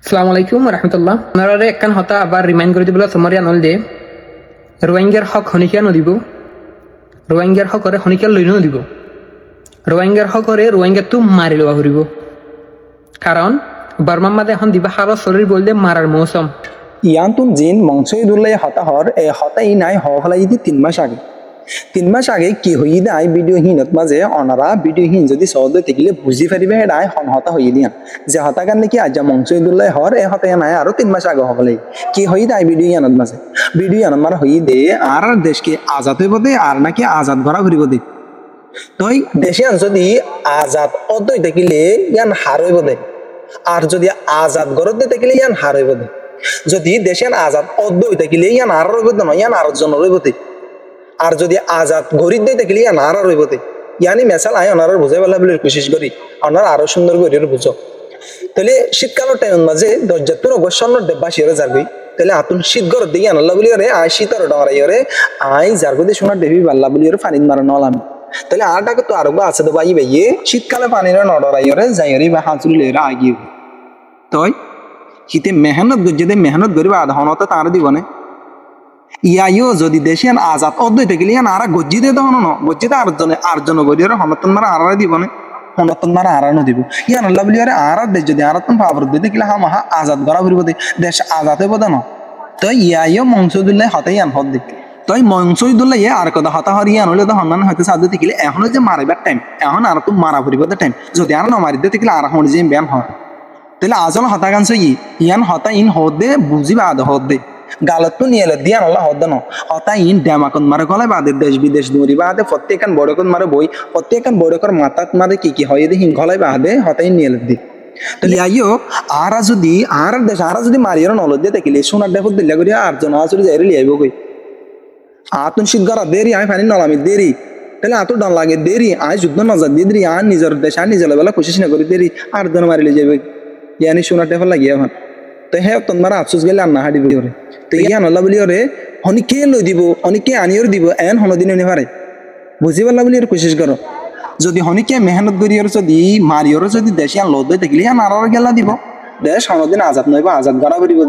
আসসালামু আলাইকুম রহমতুল্লাহ। আপনারা একখান হতা আবার রিমাইন্ড করে দিবলা তোমার আনল দে রোহিঙ্গার হক হনিকিয়া নদিব, রোহিঙ্গার হকরে হনিকিয়া লই নদিব, রোহিঙ্গার হকরে রোহিঙ্গা তো মারি লওয়া করিব। কারণ বার্মার মাঝে এখন দিবা হার শরীর বললে মারার মৌসুম। ইয়ান্তুন জিন মংসইদুল্লাহ হতাহর এ হতাই নাই হলাই 3 মাস আগে 3 মাস আগে কি হই নাই ভিডিও হিনত মাঝে অনারা ভিডিও হিন যদি সহজ থাকিলে বুঝি পারিবে এটাই হন হতা হই দিয়া যে হতা কারণে কি আজ মংসইদুল্লাহ হর এ হতাই নাই আরো 3 মাস আগে হলাই কি হই নাই ভিডিও হিনত মাঝে ভিডিও হিনত মার হই দে আর দেশকে আজাদ হইব দে আর নাকি আজাদ করা ঘুরিব দে তই দেশে যদি আজাদ অদই থাকিলে ইয়ান হার হইব দে আর যদি আজাদ গরত দে থাকিলে ইয়ান হার হইব দে যদি দেশে আজাদ অদ্বৈ থাকিলে ইয়ান আর রইব না ইয়ান আর জন রইবতে আর যদি আজাদ গরিব দিয়ে থাকিলে ইয়ান আর রইবতে ইয়ানি মেসাল আই অনার বুঝাই বলা বলে কোশিশ করি অনার আরো সুন্দর করে বুঝো তাহলে শীতকালের টাইম মাঝে দরজাতুর অবসন্ন দেবাসী হরে যারগই তাহলে আতুন শীত গর দিয়ে আনাল্লা বলি রে আই শীতর ডরাই রে আই যারগো দিয়ে শোনার দেবী বাল্লা বলি রে পানি মারা নলাম তাহলে আরটাকে তো আরো আছে তো বাই ভাইয়ে শীতকালে পানির নডরাই রে যাই রে বা হাঁচুরি লেরা আগিয়ে তই হিতে মেহনত যদি মেহনত করিবা আধা হনতে তার দিবনে ইয়াইও যদি দেশিয়ান আজাদ অদ্বৈ থাকিলে ইয়ান আর গজ্জি দে তখন ন গজ্জিতে আরজন গরিয়র হনতন মারা আর দিবনে হনতন মারা আর দিব ইয়ান আল্লাহ বলি আরে আর দেশ যদি আরতন পাবর দিতে কিলা হা মাহা আজাদ করা ঘুরিব দে দেশ আজাদ হইব না তো ইয়াইও মংসুদুল্লাহ হতে ইয়ান হদ দিক তই মংসুদুল্লাহ ইয়ে আর কথা হতা হরিয়ান হলে তো হন্নান হয়তো সাধ্য থাকিলে এখনো যে মারিবার টাইম এখন আর তো মারা ঘুরিব টাইম যদি আর ন মারি দিতে কিলা আর হন যে ব্যায়াম হয় তাহলে আজল হতা গান ইয়ান হতা ইন হদে বুঝিবা আদ হদে গালত তো নিয়ে দিয়ান আল্লাহ হদ ন হতা ইন ড্যামাকন মারে গলায় বাদে দেশ বিদেশ দৌড়ি বাদে প্রত্যেকান বড়কন মারে বই প্রত্যেকান বড়কর মাতাত মারে কি হয় হিং গলায় বাদে হতা ইন নিয়ে দি তাহলে আইও আর যদি আর দেশ আর যদি মারিয়ার নলদ দিয়ে থাকিলে সোনার ডেফত দিল্লা করি আর জন আসলে যাই লিয়াইব কই আতুন শীত গড়া দেরি আমি ফানি নলামি দেরি তাহলে আতো ডান লাগে দেরি আয় যুদ্ধ নজর দিয়ে দেরি আর নিজের দেশ আর নিজের বেলা কোশিশ না করি দেরি আর জন মারিলে যাবে ইয়ানি সোনার টেফল লাগিয়ে এখন তো হ্যাঁ তোমার আফসোস গেলে আন্না হাঁটি বলি ওরে তো ইয়ান আল্লাহ বলি ওরে হনিকে লই দিব অনেকে আনিওর দিব এন হনদিন এনে পারে বুঝি পারলা বলি ওর কোশিশ করো যদি হনিকে মেহনত করি ওর যদি মারিওর যদি দেশে আন লদ থাকিলে ইয়ান আর গেলা দিব দেশ হনদিন আজাদ নইব আজাদ গড়া করিব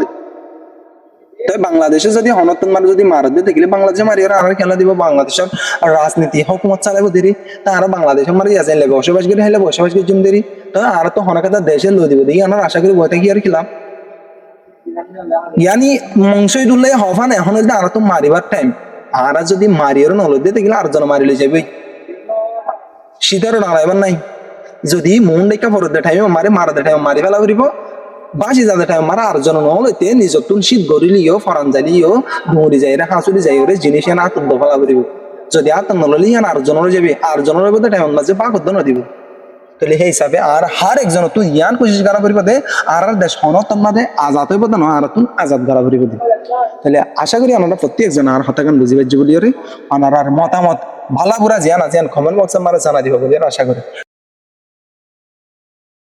তাই বাংলাদেশে যদি হনতন মার যদি মারত দিয়ে থাকিলে বাংলাদেশে মারিওর আর খেলা দিব বাংলাদেশের রাজনীতি হুকুমত চালাইব দেরি তা আর বাংলাদেশে মারি আছে বসবাস করে হাইলে বসবাস করে জুম দেরি তো আর তো হনকাতা দেশে লই দিব দেখি আমার আশা করি বইতে কি আর খিলাম ইয়ানি মংসইদুল্লাহ হফান এখন আর তো মারিবার টাইম আর যদি মারিওর নলদ দিয়ে থাকিলে আর জন মারি লই যাবে শীতের দাঁড়াইবার নাই যদি মন দেখা পরতে টাইমে মারা টাইম মারি ফেলা করিব বাসি যাদের টাইম মারা আর জন নহলতে নিজর তুন শীত গরিলিও ফরান জালিও দৌড়ি যাই রে হাঁচুরি যাই রে জিনিস এনে আতঙ্ক ফেলা করিব যদি আতঙ্ক নলি আর জনের যাবে আর জনের টাইম মাঝে পাকত ন দিব তাহলে সেই হিসাবে আর হার একজন তুই ইয়ান কোশিশ করা করিব দে আর দেশ হনতন মাঝে আজাদ হইব না আর তুন আজাদ করা করিব দে তাহলে আশা করি আমরা প্রত্যেকজন আর হতাকান বুঝি পাচ্ছি বলি ওরে আর মতামত ভালা বুড়া জিয়ান কমেন্ট বক্সে মারা জানা দিব বলি আশা করি